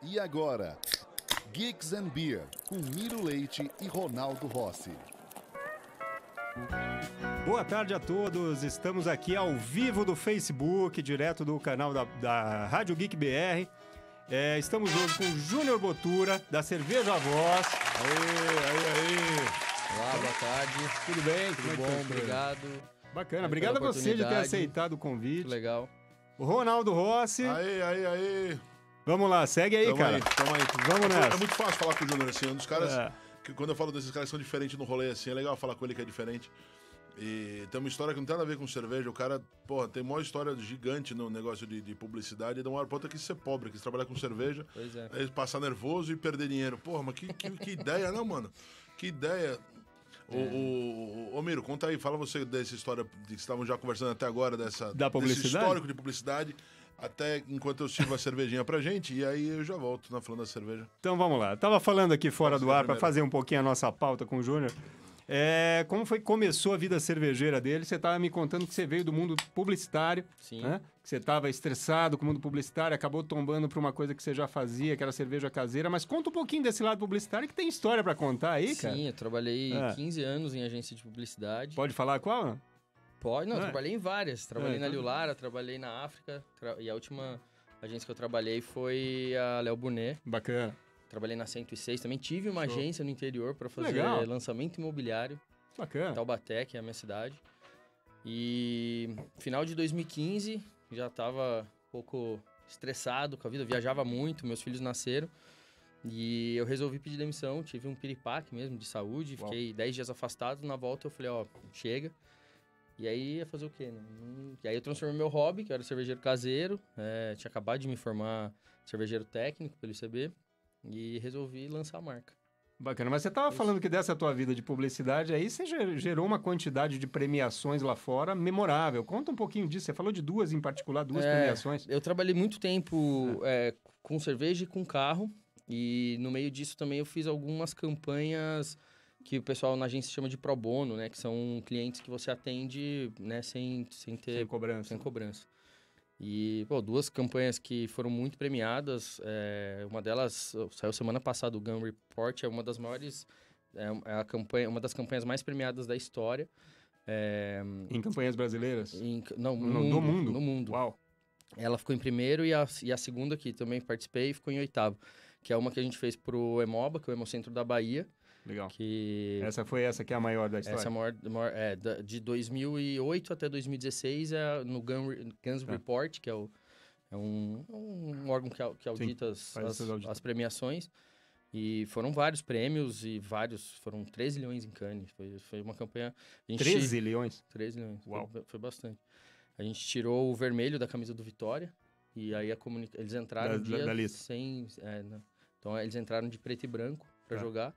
E agora, Geeks and Beer, com Miro Leite e Ronaldo Rossi. Boa tarde a todos, estamos aqui ao vivo do Facebook, direto do canal da Rádio Geek BR. Estamos hoje com o Júnior Botura, da Cerveja à Voz. Olá, boa tarde. Tudo bem? Tudo bom, obrigado. Bacana, obrigado a você de ter aceitado o convite. Muito legal. O Ronaldo Rossi. Aí. Vamos lá, segue aí, cara. Tamo aí. Vamos nessa. É muito fácil falar com o Júnior, assim, um dos caras que quando eu falo desses caras que são diferentes no rolê, assim, é legal falar com ele que é diferente. E tem uma história que não tem nada a ver com cerveja. O cara, porra, tem uma história gigante no negócio de publicidade. E de uma hora pra outra quis ser pobre, quis trabalhar com cerveja. Pois é. Aí passar nervoso e perder dinheiro. Porra, mas que ideia, não, mano? Que ideia. Ô Miro, conta aí, fala você dessa história que estavam já conversando até agora, desse histórico de publicidade, até enquanto eu sirvo a cervejinha pra gente, e aí eu já volto falando da cerveja. Então vamos lá, tava falando aqui fora do ar para fazer um pouquinho a nossa pauta com o Júnior. Como foi que começou a vida cervejeira dele? Você estava me contando que você veio do mundo publicitário, Sim. Né? Que você estava estressado com o mundo publicitário, acabou tombando para uma coisa que você já fazia, que era cerveja caseira. Mas conta um pouquinho desse lado publicitário, que tem história para contar aí, cara. Sim, eu trabalhei 15 anos em agência de publicidade. Pode falar qual? Não? Pode, não, trabalhei em várias. Trabalhei na Liulara, trabalhei na África, e a última agência que eu trabalhei foi a Léo Burnet. Bacana. Trabalhei na 106, também tive uma agência no interior para fazer lançamento imobiliário. Bacana. Taubaté, que é a minha cidade. E final de 2015, já estava um pouco estressado com a vida, viajava muito, meus filhos nasceram. E eu resolvi pedir demissão, tive um piripaque mesmo de saúde, fiquei 10 dias afastado. Na volta eu falei, chega. E aí ia fazer o quê, né? E aí eu transformei meu hobby, que era cervejeiro caseiro. Tinha acabado de me formar cervejeiro técnico pelo ICB. E resolvi lançar a marca. Bacana, mas você estava falando que dessa tua vida de publicidade aí, você gerou uma quantidade de premiações lá fora memorável. Conta um pouquinho disso, você falou de duas em particular, duas premiações. Eu trabalhei muito tempo com cerveja e com carro, e no meio disso também eu fiz algumas campanhas que o pessoal na agência chama de pro bono, né? Que são clientes que você atende, né, sem ter... Sem cobrança. E, duas campanhas que foram muito premiadas. Uma delas saiu semana passada, o Gun Report, é uma das maiores... uma das campanhas mais premiadas da história. Em campanhas brasileiras? No mundo? No mundo. Uau! Ela ficou em primeiro e a segunda, que também participei, ficou em oitavo. Que é uma que a gente fez pro Hemoba, que é o Hemocentro da Bahia. Legal. Essa que é a maior da história? Essa é a maior de 2008 até 2016 no Guns Report, que é um órgão que audita as premiações. E foram vários prêmios foram 13 milhões em Cannes. Foi uma campanha... 13 milhões? 13 milhões. Uau. Foi bastante. A gente tirou o vermelho da camisa do Vitória e aí eles entraram da lista. Então eles entraram de preto e branco para jogar.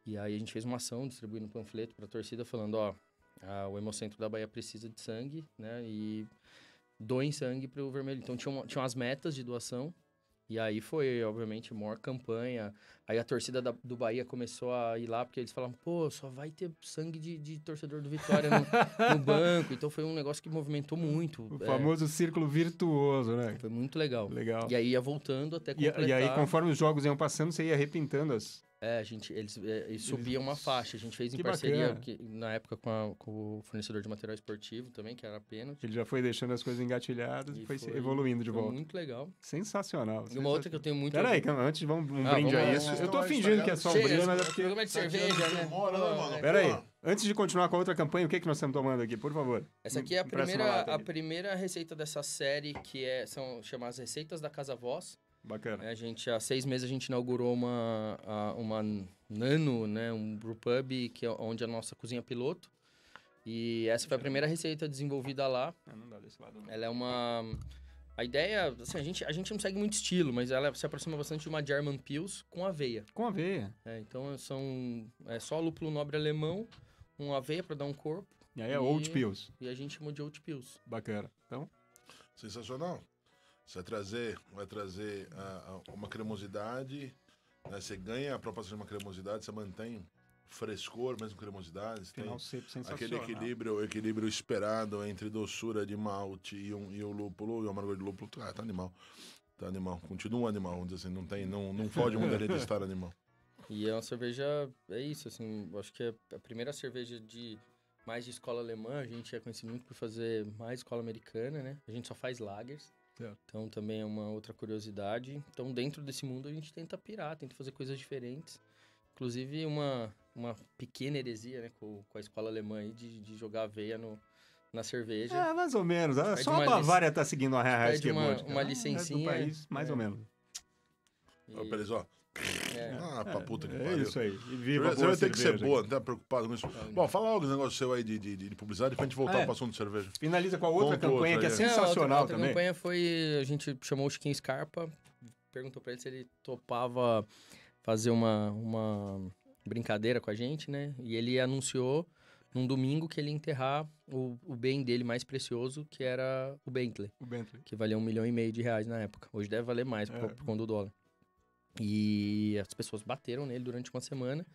E aí a gente fez uma ação distribuindo um panfleto para a torcida falando, o Hemocentro da Bahia precisa de sangue, né? E doem sangue para o vermelho. Então tinham as metas de doação. E aí foi, obviamente, a maior campanha. Aí a torcida do Bahia começou a ir lá, porque eles falavam, só vai ter sangue de torcedor do Vitória no banco. Então foi um negócio que movimentou muito. O famoso círculo virtuoso, né? Foi muito legal. Legal. E aí ia voltando até completar. E aí, conforme os jogos iam passando, você ia repintando as... Eles subiam uma faixa. A gente fez em parceria, na época, com o fornecedor de material esportivo também, que era a Pênalti. Ele já foi deixando as coisas engatilhadas e foi evoluindo de volta. Muito legal. Sensacional. E uma outra que eu tenho muito... Peraí, antes vamos um brinde a isso. Eu tô fingindo que é só um brinde, mas é porque... Programa de cerveja, né? Peraí, antes de continuar com a outra campanha, o que nós estamos tomando aqui, por favor? Essa aqui é a primeira receita dessa série, que são chamadas Receitas da Casa Voz. Bacana. Há 6 meses a gente inaugurou uma Nano, né, um brewpub, que é onde a nossa cozinha piloto. E essa foi a primeira receita desenvolvida lá. Não dá desse lado, não. Ela é uma... A ideia, assim, a gente não segue muito estilo, mas ela se aproxima bastante de uma German Pils com aveia. Com aveia. Então é só lúpulo nobre alemão, aveia para dar um corpo. E aí é Oat Pils. E a gente chamou de Oat Pils. Bacana. Então... Sensacional. Você vai trazer uma cremosidade, né? Você ganha a proposta de uma cremosidade, você mantém frescor, mesmo cremosidade. Você Final tem aquele equilíbrio esperado entre doçura de malte e o lúpulo, e o amargor de lúpulo. Tá animal. Tá animal. Continua um animal, vamos dizer assim. Não foge muito dele de estar animal. E é uma cerveja, é isso, assim, eu acho que é a primeira cerveja mais de escola alemã. A gente é conhecido muito por fazer mais escola americana, né? A gente só faz lagers. Certo. Então também é uma outra curiosidade. Então dentro desse mundo a gente tenta pirar, tenta fazer coisas diferentes. Inclusive uma pequena heresia, né, com a escola alemã aí de jogar aveia na cerveja. É, mais ou menos. Só a Bavária tá seguindo a Reais que é uma licencinha. País, mais ou menos. Ó, Pérez, ó. Pra puta que É pariu. isso aí. E viva Você vai ter que ser boa, não tá preocupado com isso. Bom, fala logo os negócios seu aí de publicidade pra gente voltar pro assunto de cerveja. Finaliza com a outra campanha que é sensacional a outra também. campanha foi, a gente chamou o Chiquinho Scarpa, perguntou pra ele se ele topava fazer uma brincadeira com a gente, né? E ele anunciou num domingo que ele ia enterrar o bem dele mais precioso, que era o Bentley. Que valia R$1,5 milhão na época. Hoje deve valer mais por conta do dólar. E as pessoas bateram nele durante uma semana.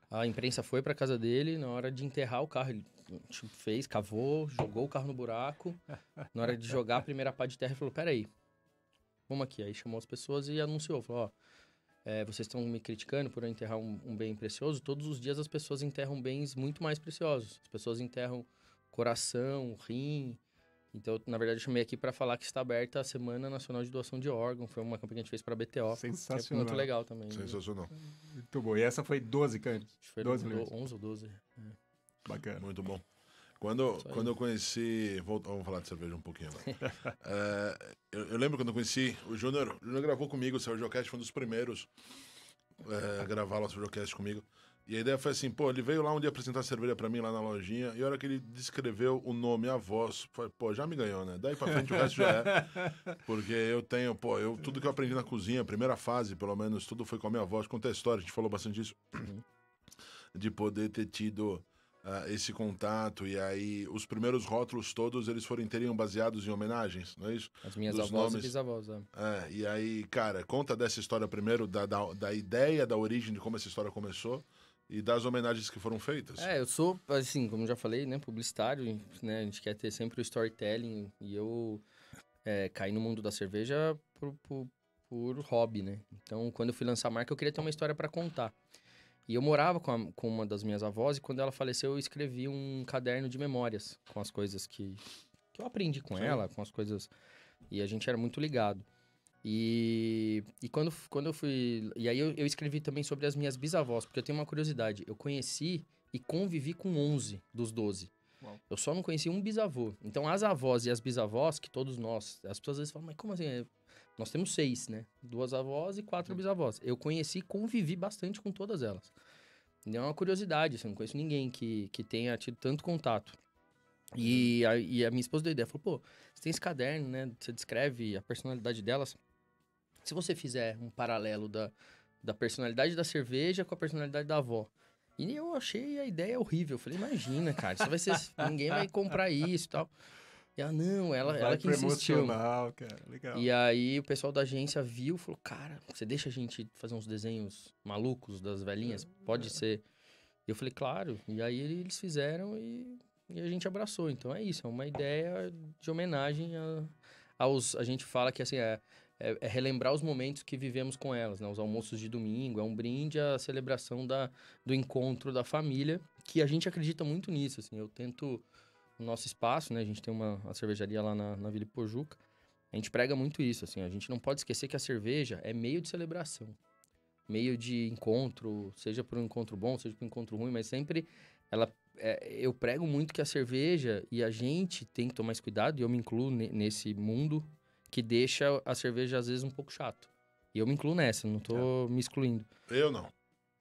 A imprensa foi pra casa dele. Na hora de enterrar o carro, ele cavou, jogou o carro no buraco. Na hora de jogar a primeira pá de terra, ele falou, peraí, vamos aqui. Aí chamou as pessoas e anunciou, falou, vocês estão me criticando por eu enterrar um bem precioso? Todos os dias as pessoas enterram bens muito mais preciosos. As pessoas enterram coração, rim. Então, na verdade, eu chamei aqui para falar que está aberta a Semana Nacional de Doação de Órgão. Foi uma campanha que a gente fez para a BTO. Sensacional. Que é muito legal também. Sensacional. Muito bom. E essa foi 12 canos? Foi 11 ou 12. Bacana. Muito bom. Quando eu conheci... Vamos falar de cerveja um pouquinho agora. Eu lembro quando eu conheci o Júnior. O Júnior gravou comigo o Cervejocast, foi um dos primeiros a gravar o Cervejocast comigo. E a ideia foi assim, ele veio lá um dia apresentar cerveja pra mim lá na lojinha, e a hora que ele descreveu o nome, a voz, foi, já me ganhou, né? Daí pra frente o resto já é. Porque eu tenho, tudo que eu aprendi na cozinha, a primeira fase, pelo menos, tudo foi com a minha voz. Conta a história, a gente falou bastante disso. De poder ter tido esse contato, e aí os primeiros rótulos todos, eles teriam baseados em homenagens, não é isso? As minhas avós e bisavós, e aí, cara, conta dessa história primeiro, da ideia, da origem de como essa história começou, e das homenagens que foram feitas. Eu sou, assim, como já falei, né, publicitário, né, a gente quer ter sempre o storytelling, e eu caí no mundo da cerveja por hobby, né? Então, quando eu fui lançar a marca, eu queria ter uma história para contar. E eu morava com uma das minhas avós, e quando ela faleceu, eu escrevi um caderno de memórias, com as coisas que eu aprendi com ela, com as coisas... E a gente era muito ligado. E quando eu fui... E aí eu escrevi também sobre as minhas bisavós, porque eu tenho uma curiosidade. Eu conheci e convivi com 11 dos 12. Uau. Eu só não conheci um bisavô. Então, as avós e as bisavós, que todos nós... As pessoas às vezes falam, mas como assim? Nós temos 6, né? 2 avós e 4 bisavós. Eu conheci e convivi bastante com todas elas. E é uma curiosidade, assim, eu não conheço ninguém que tenha tido tanto contato. E a minha esposa deu ideia, falou, você tem esse caderno, né? Você descreve a personalidade delas. Se você fizer um paralelo da personalidade da cerveja com a personalidade da avó. E eu achei a ideia horrível. Eu falei, imagina, cara, isso vai ser... ninguém vai comprar isso e tal. E ela, não, ela que insistiu. Cara, legal. E aí o pessoal da agência viu e falou, cara, você deixa a gente fazer uns desenhos malucos das velhinhas? Pode ser. E eu falei, claro. E aí eles fizeram e a gente abraçou. Então é isso, é uma ideia de homenagem aos... A gente fala que assim, é relembrar os momentos que vivemos com elas, né? Os almoços de domingo, é um brinde à celebração do encontro da família, que a gente acredita muito nisso, assim. Eu tento... No nosso espaço, né? A gente tem uma cervejaria lá na Vila Pojuca. A gente prega muito isso, assim. A gente não pode esquecer que a cerveja é meio de celebração. Meio de encontro, seja por um encontro bom, seja por um encontro ruim, mas sempre eu prego muito que a cerveja, e a gente tem que tomar esse cuidado, e eu me incluo nesse mundo que deixa a cerveja, às vezes, um pouco chato. E eu me incluo nessa, não tô me excluindo. Eu não.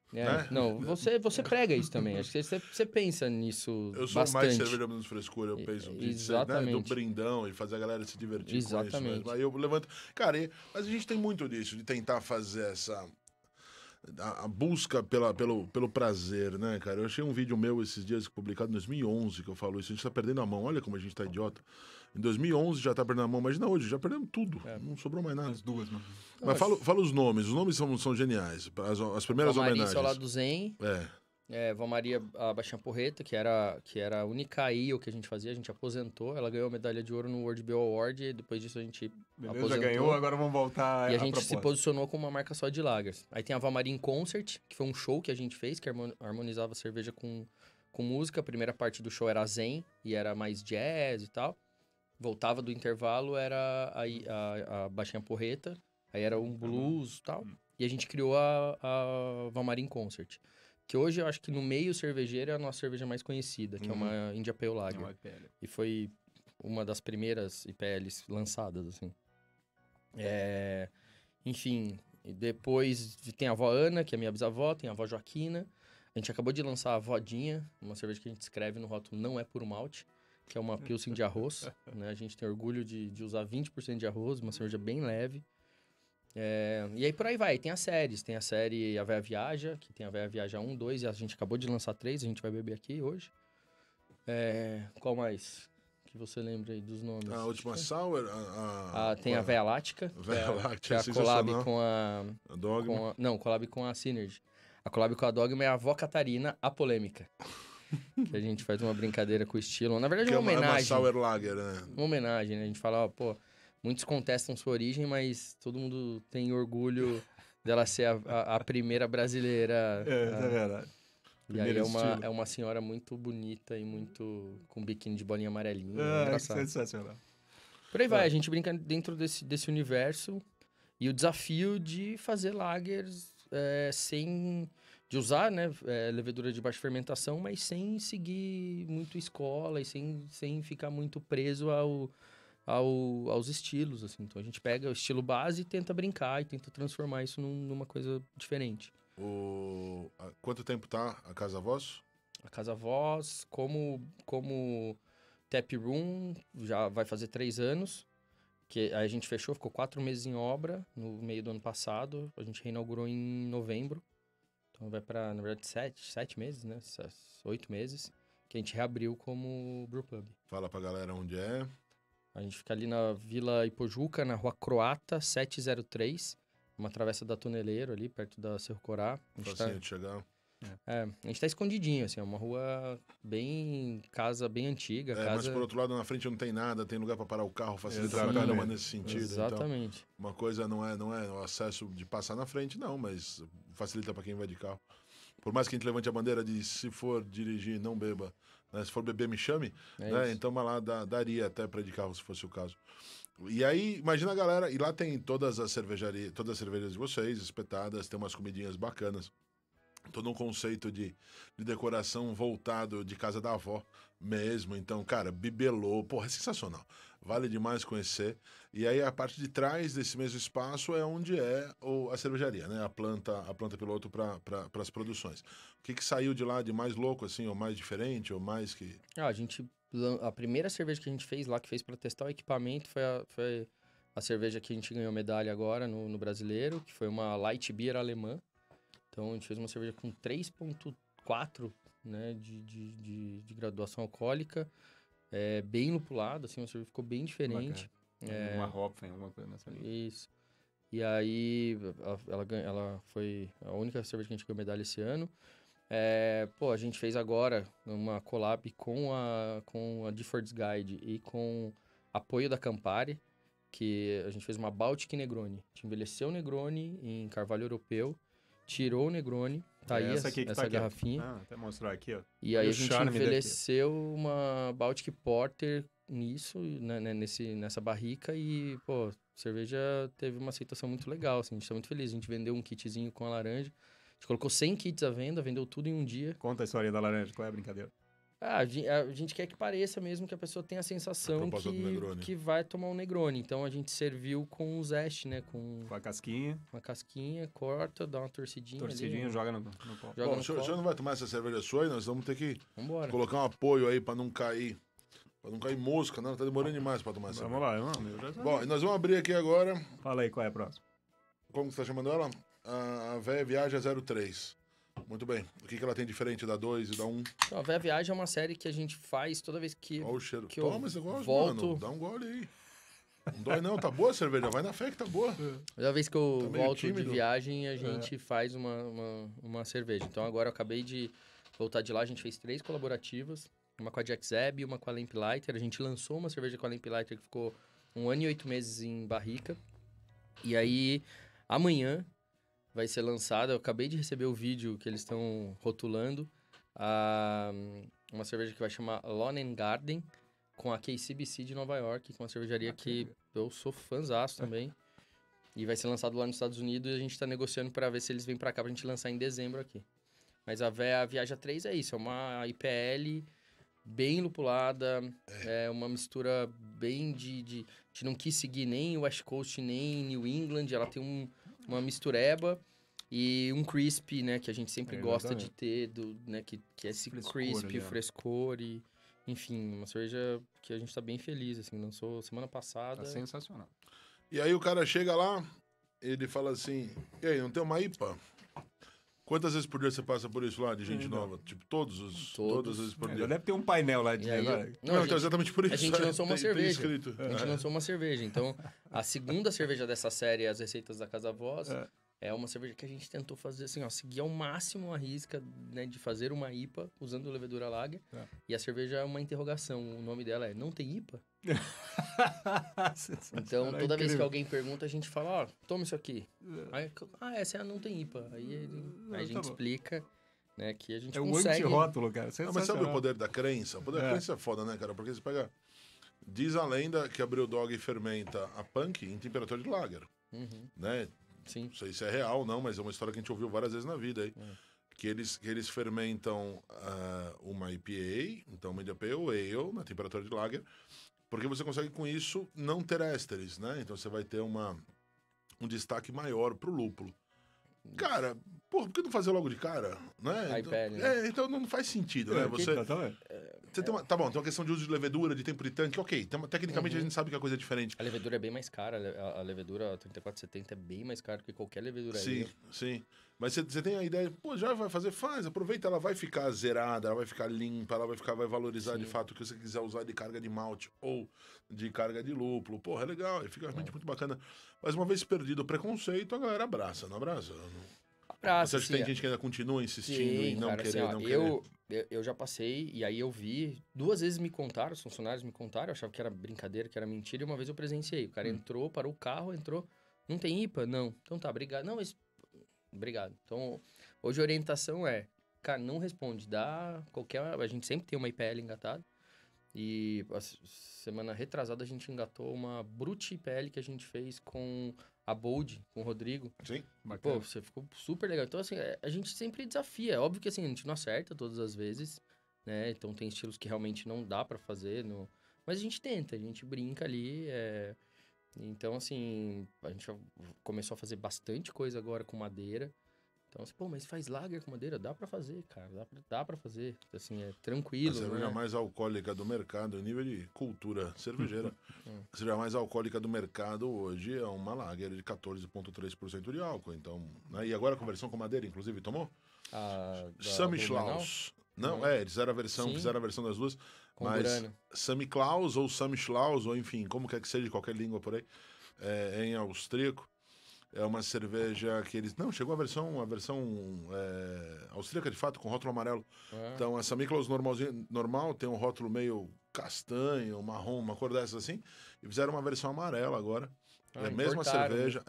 Né? Não, você prega isso também. Acho que você pensa nisso bastante. Eu sou mais cerveja menos frescura, eu penso. Exatamente. Do brindão e fazer a galera se divertir Exatamente. com isso mesmo. Aí eu levanto... Cara, mas a gente tem muito disso, de tentar fazer a busca pelo prazer, né, cara? Eu achei um vídeo meu esses dias, publicado em 2011, que eu falo isso. A gente tá perdendo a mão. Olha como a gente tá idiota. Em 2011 já tá perdendo a mão. Imagina hoje, já perdemos tudo. Não sobrou mais nada. As duas, mano. Mas fala os nomes. Os nomes são geniais. As primeiras homenagens. Ao lado do Zen. Vamaria, a Baixinha Porreta, que era a única IO que a gente fazia, a gente aposentou. Ela ganhou a medalha de ouro no World Beer Award e depois disso a gente aposentou. Já ganhou, agora vamos voltar E a gente se posicionou como uma marca só de lagers. Aí tem a Vamaria in Concert, que foi um show que a gente fez, que harmonizava a cerveja com música. A primeira parte do show era zen e era mais jazz e tal. Voltava do intervalo, era a Baixinha Porreta, aí era um blues e tal. E a gente criou a Vamaria in Concert. Que hoje eu acho que no meio cervejeiro é a nossa cerveja mais conhecida, que é uma India Pale Lager. E foi uma das primeiras IPLs lançadas, assim. Enfim, depois tem a avó Ana, que é minha bisavó, tem a avó Joaquina. A gente acabou de lançar a Vodinha, uma cerveja que a gente escreve no rótulo não é puro malte, que é uma pilsen de arroz. Né? A gente tem orgulho de usar 20% de arroz, uma cerveja bem leve. E aí por aí vai, tem as séries, tem a série A Véia Viaja, que tem a Véia Viaja 1, 2, e a gente acabou de lançar 3, a gente vai beber aqui hoje. Qual mais que você lembra aí dos nomes? A última Sour? Tem a Véia Lática, que é a collab com a Dogma. Collab com a Synergy. A collab com a Dogma é a Avó Catarina, a Polêmica. Que a gente faz uma brincadeira com o estilo. Na verdade, uma homenagem. É uma Sour Lager, né? Uma homenagem, né? A gente fala, muitos contestam sua origem, mas todo mundo tem orgulho dela ser a primeira brasileira. É verdade. E aí é uma senhora muito bonita e muito com biquíni de bolinha amarelinha. Engraçado. Sensacional. Por aí vai, a gente brinca dentro desse universo. E o desafio de fazer lagers sem... De usar, né, levedura de baixa fermentação, mas sem seguir muito escola e sem ficar muito preso aos estilos, assim. Então, a gente pega o estilo base e tenta brincar e tenta transformar isso numa coisa diferente. Quanto tempo tá a Casa Voz? A Casa Voz, como tap room, já vai fazer 3 anos. Que a gente fechou, ficou 4 meses em obra no meio do ano passado. A gente reinaugurou em novembro. Então, vai para, na verdade, 7 meses, né? 8 meses. Que a gente reabriu como brewpub. Fala pra galera onde é. A gente fica ali na Vila Ipojuca, na Rua Croata, 703. Uma travessa da Toneleiro ali, perto da Cerro Corá. Facinho de chegar. A gente tá escondidinho, assim. É uma rua casa bem antiga. Mas por outro lado, na frente não tem nada. Tem lugar pra parar o carro, facilita pra caramba nesse sentido. Exatamente. Então, uma coisa não é o acesso de passar na frente, não. Mas facilita pra quem vai de carro. Por mais que a gente levante a bandeira de se for dirigir, não beba. Né? Se for beber, me chame. Né? Então, lá daria até pra ir de carro, se fosse o caso. E aí, imagina a galera... E lá tem todas as cervejarias de vocês, espetadas. Tem umas comidinhas bacanas. Todo um conceito de decoração voltado de casa da avó mesmo. Então, cara, bibelô. Porra, é sensacional. Vale demais conhecer. E aí, a parte de trás desse mesmo espaço é onde é a cervejaria, né? A planta piloto para as produções. O que saiu de lá de mais louco, assim, ou mais diferente, ou mais que... A primeira cerveja que a gente fez lá, que fez para testar o equipamento, foi a cerveja que a gente ganhou medalha agora no Brasileiro, que foi uma Light Beer alemã. Então, a gente fez uma cerveja com 3,4, né, de graduação alcoólica, bem lupulada, assim, uma cerveja ficou bem diferente. Uma Hopfen, alguma coisa nessa linha. Isso. E aí, ela foi a única cerveja que a gente ganhou medalha esse ano. A gente fez agora uma collab com a Difford's Guide e com apoio da Campari, que a gente fez uma Baltic Negroni. A gente envelheceu o Negroni em carvalho europeu, tirou o Negroni, tá aí essa garrafinha. Até mostrar aqui, ó. E aí a gente envelheceu uma Baltic Porter nisso, né, nessa barrica e, a cerveja teve uma aceitação muito legal, assim, a gente tá muito feliz. A gente vendeu um kitzinho com a laranja, a gente colocou 100 kits à venda, vendeu tudo em um dia. Conta a história da laranja, qual é a brincadeira? A gente quer que pareça mesmo que a pessoa tenha a sensação que vai tomar um Negroni. Então, a gente serviu com o zeste, né? Com a casquinha. Uma casquinha, corta, dá uma torcidinha ali, joga no pó. Bom, o senhor não vai tomar essa cerveja sua e nós vamos ter que colocar um apoio aí pra não cair. Pra não cair mosca, não. Tá demorando demais pra tomar essa cerveja. Vamos lá, Bom, e nós vamos abrir aqui agora. Fala aí, qual é a próxima? Como você tá chamando ela? A Véia Viaja 03. Muito bem. O que ela tem diferente da 2 e da 1? A Véia Viagem é uma série que a gente faz toda vez que... Olha o cheiro. Que Toma esse negócio, volto... mano. Dá um gole aí. Não dói não, tá boa a cerveja. Vai na fé que tá boa. Toda vez que eu volto de viagem, a gente faz uma cerveja. Então agora eu acabei de voltar de lá, a gente fez 3 colaborativas. Uma com a Jack Zeb, uma com a Lamplighter. A gente lançou uma cerveja com a Lamplighter que ficou 1 ano e 8 meses em barrica. E aí, amanhã vai ser lançada. Eu acabei de receber o vídeo que eles estão rotulando. Uma cerveja que vai chamar Lawn and Garden, com a KCBC de Nova York, que é uma cervejaria que eu sou fãzaço também. E vai ser lançado lá nos Estados Unidos e a gente tá negociando para ver se eles vêm para cá pra gente lançar em dezembro aqui. Mas a Viaja 3 é isso, é uma IPL bem lupulada, é uma mistura bem de não quis seguir nem West Coast, nem New England, ela tem uma mistureba e um crisp, né, que a gente sempre gosta de ter, né, que é esse crisp, frescor e... Enfim, uma cerveja que a gente tá bem feliz, assim, lançou semana passada. Tá sensacional. E aí o cara chega lá, ele fala assim, e aí, não tem uma IPA? Quantas vezes por dia você passa por isso lá, de gente nova? Tipo, todas as vezes por dia. Deve ter um painel lá de... Não, então exatamente por isso. A gente lançou uma cerveja. A gente lançou uma cerveja. Então, a segunda cerveja dessa série, As Receitas da Casa Voz, é uma cerveja que a gente tentou fazer assim, ó, seguir ao máximo a risca, né, de fazer uma IPA usando levedura lager. E a cerveja é uma interrogação. O nome dela é Não Tem IPA? Então, toda vez que alguém pergunta, a gente fala, ó, toma isso aqui. Aí, essa é a Não Tem IPA. Aí a gente explica, né, que a gente consegue... É um anti-rótulo, cara. Não, mas sabe o poder da crença? O poder da crença é foda, né, cara? Porque você pega... Diz a lenda que a Brewdog fermenta a Punk em temperatura de lager, né? Sim. Não sei se é real ou não, mas é uma história que a gente ouviu várias vezes na vida aí. Que eles fermentam uma IPA, então uma Pale Ale, na temperatura de lager, porque você consegue com isso não ter ésteres, né? Então você vai ter um destaque maior pro lúpulo. Cara, por que não fazer logo de cara? Né? Então não faz sentido, né? Você tem tá bom, tem uma questão de uso de levedura, de tempo de tanque, ok. Tecnicamente a gente sabe que a coisa é diferente. A levedura é bem mais cara, a levedura 3470 é bem mais cara que qualquer levedura. Sim. Mas você tem a ideia, pô, já vai fazer, aproveita, ela vai ficar zerada, ela vai ficar limpa, ela vai valorizar de fato o que você quiser usar de carga de malte ou de carga de lúpulo. Porra, é legal, fica realmente muito bacana. Mas uma vez perdido o preconceito, a galera abraça, não abraça? Você acha que tem gente que ainda continua insistindo em não querer, assim, querer? Eu já passei, e aí eu vi, 2 vezes me contaram, os funcionários me contaram, eu achava que era brincadeira, que era mentira, e uma vez eu presenciei. O cara entrou, parou o carro, não tem IPA? Não. Então tá, obrigado. Não, mas... Obrigado. Então, hoje a orientação é, cara, não responde, a gente sempre tem uma IPL engatada, e a semana retrasada a gente engatou uma Brut IPL que a gente fez com a Bold, com o Rodrigo. Sim. Pô, você ficou super legal. Então, assim, a gente sempre desafia. É óbvio que, assim, a gente não acerta todas as vezes, né? Então, tem estilos que realmente não dá pra fazer, mas a gente tenta, a gente brinca ali, Então, assim, a gente começou a fazer bastante coisa agora com madeira. Então, assim, pô, mas faz lager com madeira? Dá pra fazer, cara. Dá pra fazer. Assim, é tranquilo, a cerveja mais alcoólica do mercado, em nível de cultura cervejeira. A cerveja mais alcoólica do mercado hoje é uma lager de 14,3% de álcool. Então, né? E agora a conversão com madeira, inclusive, tomou? Samichlaus. Não, eles fizeram a versão das duas. Com mas Burano. Samichlaus ou Samichlaus, ou enfim, como quer que seja, de qualquer língua por aí, em austríaco. É uma cerveja que eles... Não, chegou a versão austríaca, de fato, com rótulo amarelo. Então, a Samichlaus normal tem um rótulo meio castanho, marrom, uma cor dessas assim. E fizeram uma versão amarela agora. É a mesma cerveja.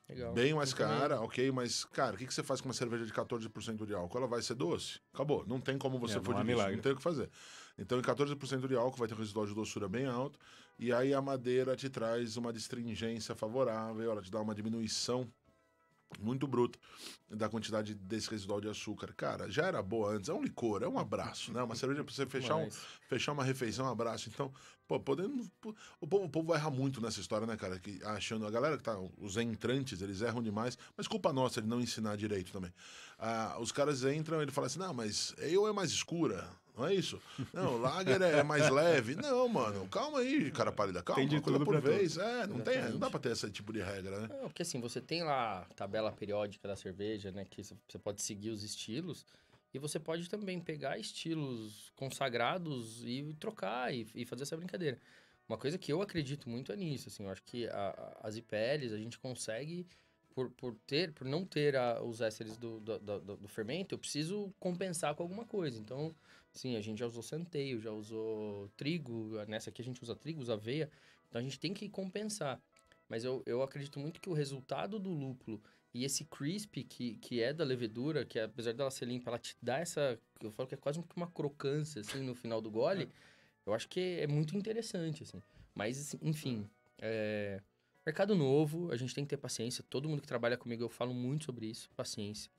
Legal. Bem mais cara, ok, mas, cara, o que você faz com uma cerveja de 14% de álcool? Ela vai ser doce? Acabou. Não tem como você fugir disso, não tem o que fazer. Então, em 14% de álcool vai ter um residual de doçura bem alto, e aí a madeira te traz uma astringência favorável, ela te dá uma diminuição muito bruta da quantidade desse residual de açúcar. Cara, já era boa antes, é um licor, é um abraço, né? Uma cerveja pra você fechar uma refeição, um abraço. Então, pô, o povo vai errar muito nessa história, né, cara? Que achando, a galera que tá, os entrantes, eles erram demais, mas culpa nossa de não ensinar direito também. Os caras entram e ele fala assim, não, mas ale é mais escura. Não é isso? Não, lager é mais leve. Não, mano, calma aí, cara pálida, calma, uma coisa por vez. Não dá pra ter esse tipo de regra, né? Porque assim, você tem lá a tabela periódica da cerveja, né, que você pode seguir os estilos, e você pode também pegar estilos consagrados e trocar e fazer essa brincadeira. Uma coisa que eu acredito muito é nisso, assim, eu acho que as IPLs a gente consegue por não ter os ésteres do fermento, eu preciso compensar com alguma coisa. Então, sim, a gente já usou centeio, já usou trigo, nessa aqui a gente usa trigo, usa aveia, então a gente tem que compensar. Mas eu acredito muito que o resultado do lúpulo e esse crisp que é da levedura, que apesar dela ser limpa, ela te dá essa... Eu falo que é quase uma crocância, assim, no final do gole. Eu acho que é muito interessante, assim. Mas, enfim, mercado novo, a gente tem que ter paciência. Todo mundo que trabalha comigo, eu falo muito sobre isso. Paciência.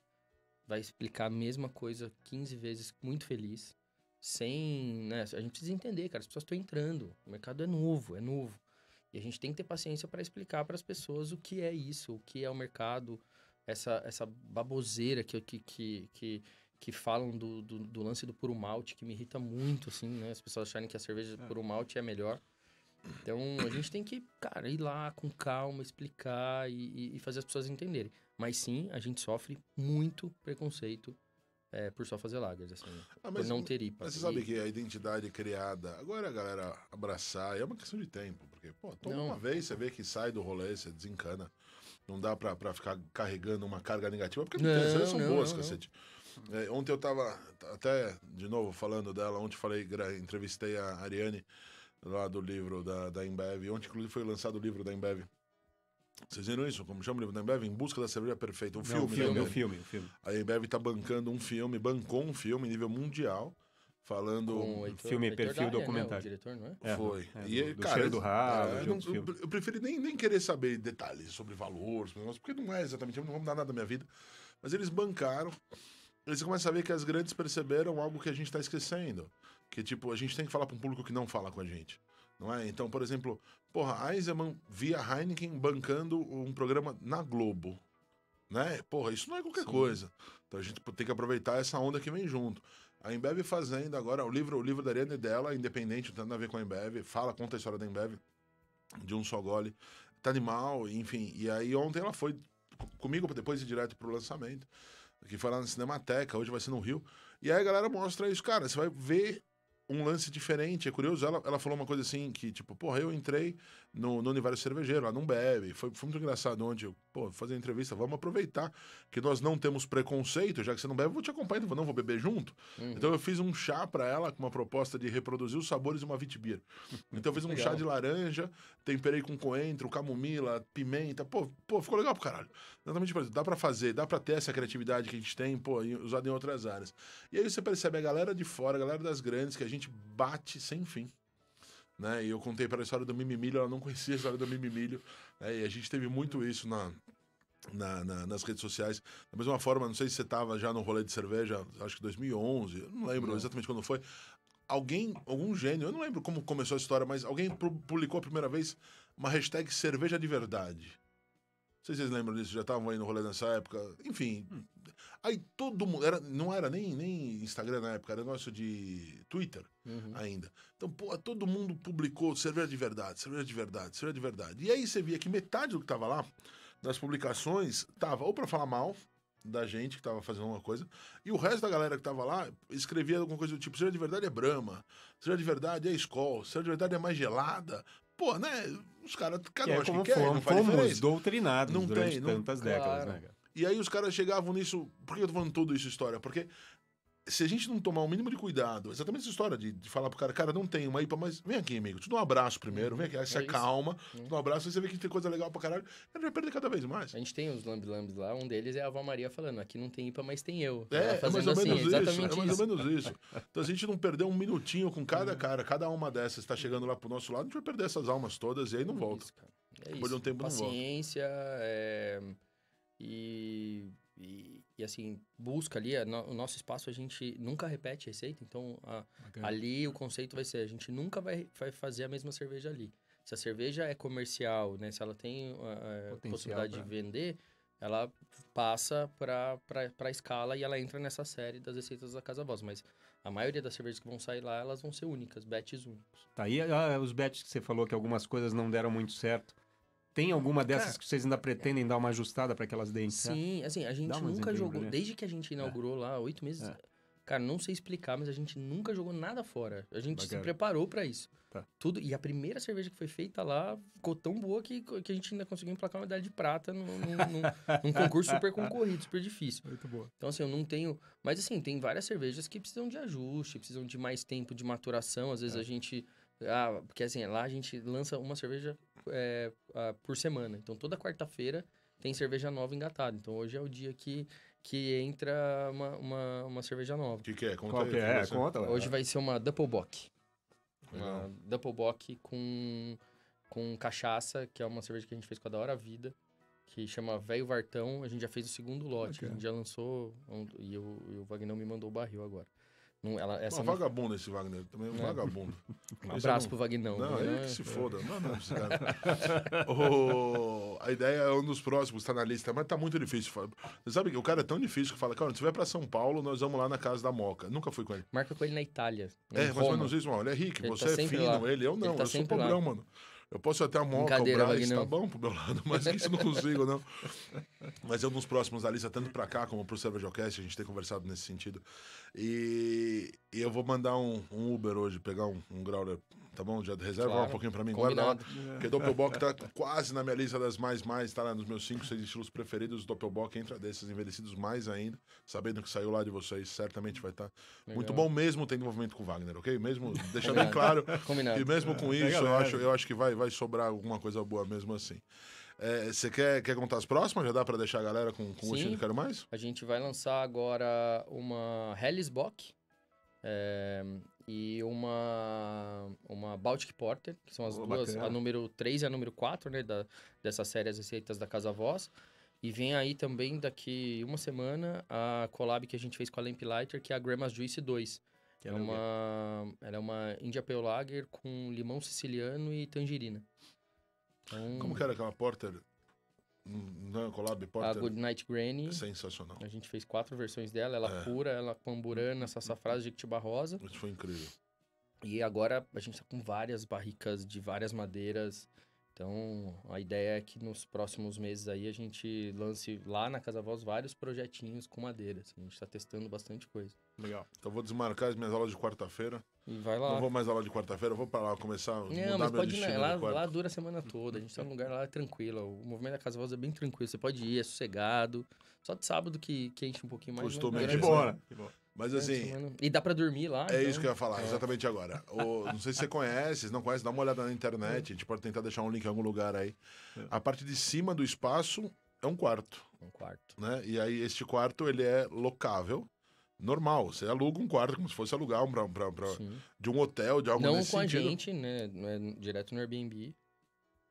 Vai explicar a mesma coisa 15 vezes, muito feliz. Sem... né? A gente precisa entender, cara. As pessoas estão entrando. O mercado é novo. E a gente tem que ter paciência para explicar para as pessoas o que é isso, o que é o mercado, essa baboseira que falam do lance do puro malte, que me irrita muito, assim, né? As pessoas acharem que a cerveja puro malte é melhor. Então, a gente tem que, cara, ir lá com calma, explicar e fazer as pessoas entenderem. Mas sim, a gente sofre muito preconceito por só fazer lagers, assim, por não ter IPA. Mas você sabe que a identidade criada, agora a galera abraçar, é uma questão de tempo, porque, pô, toma uma vez, você vê que sai do rolê, você desencana. Não dá pra ficar carregando uma carga negativa, porque as cervejas são boas, cacete. Ontem eu tava, até, de novo, falando dela, ontem entrevistei a Ariane, lá do livro da Embev. Ontem, inclusive, foi lançado o livro da Embev. Vocês viram isso? Como chama o livro da Embev? Em Busca da Cerveja Perfeita. O filme. A Embev tá bancando bancou um filme em nível mundial, falando... Filme, perfil, documentário. Né? O diretor, não é? Foi. Do cara, cheiro do ralo, eu preferi nem querer saber detalhes sobre valores, porque não é exatamente, não vamos dar nada da minha vida. Mas eles bancaram. Eles começam a ver que as grandes perceberam algo que a gente tá esquecendo. Que, tipo, a gente tem que falar para um público que não fala com a gente. Não é? Então, por exemplo, Eisenbahn via Heineken bancando um programa na Globo. Né? Isso não é qualquer coisa. Então a gente tem que aproveitar essa onda que vem junto. A Embev fazendo agora, o livro da Ariane dela, independente, não tem nada a ver com a Embev, conta a história da Embev, de um só gole. Tá animal, enfim. E aí ontem ela foi comigo, depois ir direto pro lançamento, que foi lá na Cinemateca, hoje vai ser no Rio. E aí a galera mostra isso, cara, você vai ver um lance diferente, é curioso, ela falou uma coisa assim, que tipo, eu entrei no universo cervejeiro, lá não bebe, foi muito engraçado, onde eu, fazer entrevista, vamos aproveitar que nós não temos preconceito, já que você não bebe, eu vou te acompanhar, não vou beber junto. Então eu fiz um chá pra ela, com uma proposta de reproduzir os sabores de uma Witbier. Então eu fiz um chá de laranja, temperei com coentro, camomila, pimenta, ficou legal pro caralho. Exatamente, dá pra fazer, dá pra ter essa criatividade que a gente tem, usada em outras áreas. E aí você percebe a galera de fora, a galera das grandes, que a gente bate sem fim. Né? E eu contei para a história do Mimimilho, ela não conhecia a história do Mimimilho, né? E a gente teve muito isso nas redes sociais. Da mesma forma, não sei se você estava já no rolê de cerveja, acho que 2011, eu não lembro exatamente quando foi. Algum gênio, eu não lembro como começou a história, mas alguém publicou a primeira vez uma hashtag cerveja de verdade. Não sei se vocês lembram disso, já estavam aí no rolê nessa época. Enfim, aí todo mundo... não era nem Instagram na época, era negócio de Twitter ainda. Então, todo mundo publicou cerveja de verdade, cerveja de verdade, cerveja de verdade. E aí você via que metade do que tava lá, das publicações, tava ou pra falar mal da gente que tava fazendo alguma coisa, e o resto da galera que tava lá escrevia alguma coisa do tipo, cerveja de verdade é Brahma, cerveja de verdade é Skol, cerveja de verdade é mais gelada. Né? Os caras, cada um acha que quer, não faz diferença. Fomos doutrinados durante tantas décadas, né, cara? E aí os caras chegavam nisso... Por que eu tô falando tudo isso, história? Porque se a gente não tomar o mínimo de cuidado, exatamente essa história de falar pro cara, não tem uma IPA, mas vem aqui, amigo, te dá um abraço primeiro, vem aqui, aí você acalma, te dá um abraço, aí você vê que tem coisa legal pra caralho, ele vai perder cada vez mais. A gente tem os lambi-lambis lá, um deles é a Avó Maria falando, aqui não tem IPA, mas tem eu. É mais ou menos isso, é mais ou menos isso. Então a gente não perder um minutinho com cada cara, cada uma dessas tá chegando lá pro nosso lado, a gente vai perder essas almas todas e aí não volta. Isso, cara. Depois de um tempo paciência, não volta. E assim, busca ali, o nosso espaço a gente nunca repete receita, então ali o conceito vai ser, a gente nunca vai fazer a mesma cerveja ali. Se a cerveja é comercial, né, se ela tem a possibilidade de vender, ela passa para a escala e ela entra nessa série das receitas da Casa Voz, mas a maioria das cervejas que vão sair lá, elas vão ser únicas, batches únicos. Tá, e os batches que você falou que algumas coisas não deram muito certo, tem alguma dessas que vocês ainda pretendem dar uma ajustada para que elas deem certo? Sim, assim, a gente nunca jogou, né? Desde que a gente inaugurou lá, 8 meses, Cara, não sei explicar, mas a gente nunca jogou nada fora. A gente se preparou pra isso. Tá. Tudo. E a primeira cerveja que foi feita lá ficou tão boa que a gente ainda conseguiu emplacar uma medalha de prata num concurso super concorrido, super difícil. Muito boa. Então, assim, eu não tenho... Mas, assim, tem várias cervejas que precisam de ajuste, precisam de mais tempo de maturação. Às vezes a gente... porque, assim, lá a gente lança uma cerveja por semana. Então, toda quarta-feira tem cerveja nova engatada. Então, hoje é o dia que entra uma cerveja nova. O que é? Conta Qual aí. que é? Conta. Hoje vai ser uma Doppelbock. Legal. Uma Doppelbock com cachaça, que é uma cerveja que a gente fez com a Da Hora Vida, que chama Velho Vartão. A gente já fez o segundo lote. A gente já lançou e o Vagnão me mandou o barril agora. Vagabundo esse Wagner, também é um vagabundo. Um abraço pro Vagnão. Não, ele que se foda. Não, esse cara. A ideia é um dos próximos, tá na lista, mas tá muito difícil. Você sabe que o cara é tão difícil que fala, cara, se você vai pra São Paulo, nós vamos lá na casa da Moca. Nunca fui com ele. Marca com ele na Itália. Mais ou menos isso, mano. Ele é rico, você é fino, eu não. Eu sou pobrão, mano. Eu posso até a Moca, o Braz, tá bom pro meu lado, mas isso não consigo, não. Mas é um dos próximos da lista, tanto pra cá como pro Cervejocast, a gente tem conversado nesse sentido. E eu vou mandar um Uber hoje, pegar um growler, tá bom? Já reserva um pouquinho pra mim, guarda lá. Porque Doppelbock tá quase na minha lista das mais, tá lá nos meus 5, 6 estilos preferidos. Doppelbock entra desses envelhecidos mais ainda, sabendo que saiu lá de vocês, certamente vai estar muito bom, mesmo tendo envolvimento com o Wagner, ok? Mesmo deixando bem claro que mesmo com isso, eu acho que vai sobrar alguma coisa boa mesmo assim. Você quer contar as próximas? Já dá pra deixar a galera com o gostinho de quero mais? A gente vai lançar agora uma Hellesbock e uma Baltic Porter, que são as duas, bacana. A número 3 e a número 4, né, dessa série As Receitas da Casa Voz. E vem aí também, daqui uma semana, a collab que a gente fez com a Lamplighter, que é a Grandma's Juice 2. Ela é uma India Pale Lager com limão siciliano e tangerina. Então, como que era aquela Porter? Não, collab Porter? A Goodnight Granny. Sensacional. A gente fez 4 versões dela. Ela pura, ela com amburana, sassafrás, jequitibá rosa. Isso foi incrível. E agora a gente tá com várias barricas de várias madeiras. Então, a ideia é que nos próximos meses aí a gente lance lá na Casa Voz vários projetinhos com madeira. Assim, a gente tá testando bastante coisa. Legal. Então, eu vou desmarcar as minhas aulas de quarta-feira. E vai lá. Não vou mais aula de quarta-feira, eu vou pra lá começar a mudar mas pode ir lá dura a semana toda. A gente tá num lugar lá tranquilo. O movimento da Casa Voz é bem tranquilo. Você pode ir, é sossegado. Só de sábado que enche um pouquinho mais. Costume de boa. Mas assim... E dá pra dormir lá. É então... isso que eu ia falar, exatamente agora. Não sei se você conhece, se não conhece, dá uma olhada na internet. A gente pode tentar deixar um link em algum lugar aí. A parte de cima do espaço é um quarto. Um quarto. Né? E aí este quarto, ele é locável. Normal, você aluga um quarto como se fosse alugar de um hotel, de algo não nesse com sentido. A gente, né? Não é direto no Airbnb.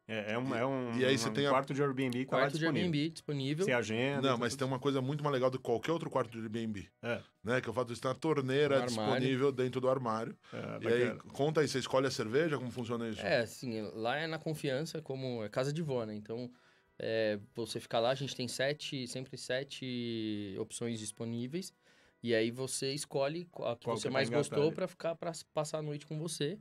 E aí você tem quarto de Airbnb que tá lá disponível. De Airbnb disponível. Você agenda. Não, mas tem uma coisa muito mais legal do que qualquer outro quarto de Airbnb. Né? Que é o fato de estar a torneira disponível dentro do armário. E aí, conta aí, você escolhe a cerveja, como funciona isso? Assim, lá é na confiança, como é casa de vó, né? Então, você fica lá, a gente tem sempre 7 opções disponíveis. E aí você escolhe a que você mais gostou para passar a noite com você.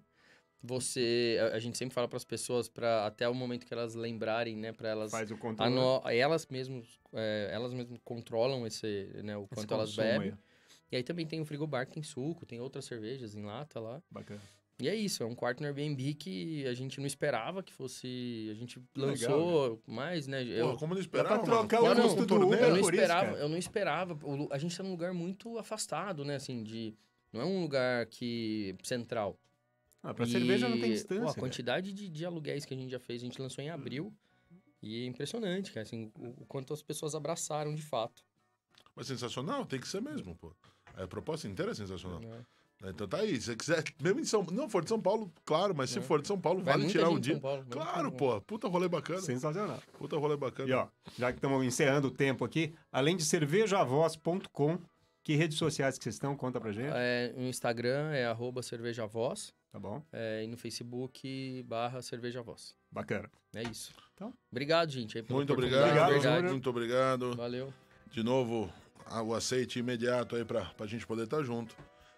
A gente sempre fala para as pessoas, até o momento que elas lembrarem, né, para elas faz o controle. Elas mesmas controlam o quanto elas bebem. Aí. E aí também tem o frigobar que tem suco, tem outras cervejas em lata lá. Bacana. E é isso, é um quarto no Airbnb que a gente não esperava que fosse... A gente lançou legal, mais, né? Como não esperava? Pra trocar o custo do Uber, eu não esperava. A gente tá num lugar muito afastado, né? Assim, não é um lugar central. Pra cerveja não tem distância. A quantidade de aluguéis que a gente já fez, a gente lançou em abril. E é impressionante, cara, assim, o quanto as pessoas abraçaram de fato. Mas sensacional, tem que ser mesmo, pô. A proposta inteira é sensacional. Então tá aí, se você quiser, mesmo não for de São Paulo, claro, mas se for de São Paulo, vale tirar um dia. Claro, pô, puta rolê bacana. Sensacional. Puta rolê bacana. E ó, já que estamos encerrando o tempo aqui, além de cervejavoz.com, que redes sociais que vocês estão? Conta pra gente. No Instagram é @cervejavoz. Tá bom. E no Facebook /cervejavoz. Bacana. É isso. Então, obrigado, gente. Aí, muito obrigado. Muito obrigado. Valeu. De novo, o aceite imediato aí pra gente poder estar junto.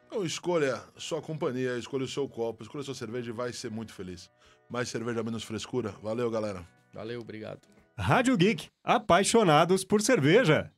Então escolha sua companhia, escolha o seu copo, escolha sua cerveja e vai ser muito feliz. Mais cerveja, menos frescura. Valeu, galera. Valeu, obrigado. Rádio Geek, apaixonados por cerveja.